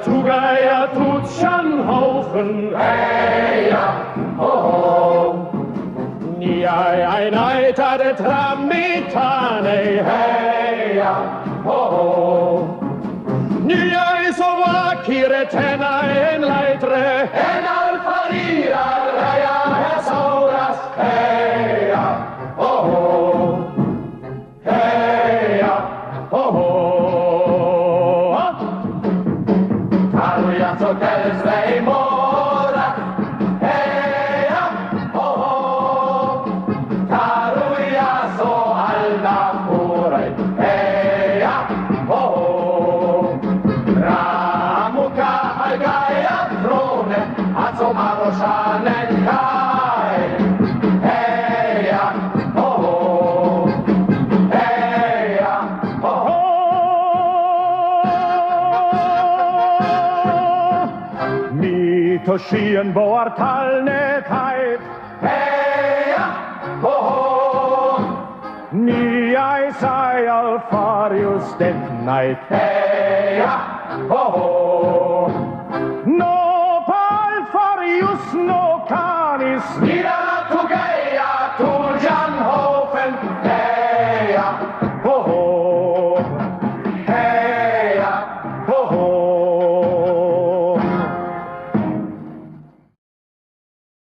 Tugaya Tutschanhaufen, hey ja, ho ho. Ni ein Eiter de Tramitane, hey ja, ho ho. Ni so vakire tena en leitre, en alfarira, raja hesauras, hey ja, ho ho. Hey ja, ho ho. Arujat so tels vei mora, hey ja, ho ho. Arujat so alda purai, hey ja, ho ho. Ramuka algaya trone, azo maroshanen kai, hey ja, ho ho. Hey ja, ho ho. Toshien boar talnetheit, hey ja, ho ho. Ni I sai alfarius det night, hey ja, ho ho. No palfarius no canis, nida Tugaya Tutschanhaufen, hey ja.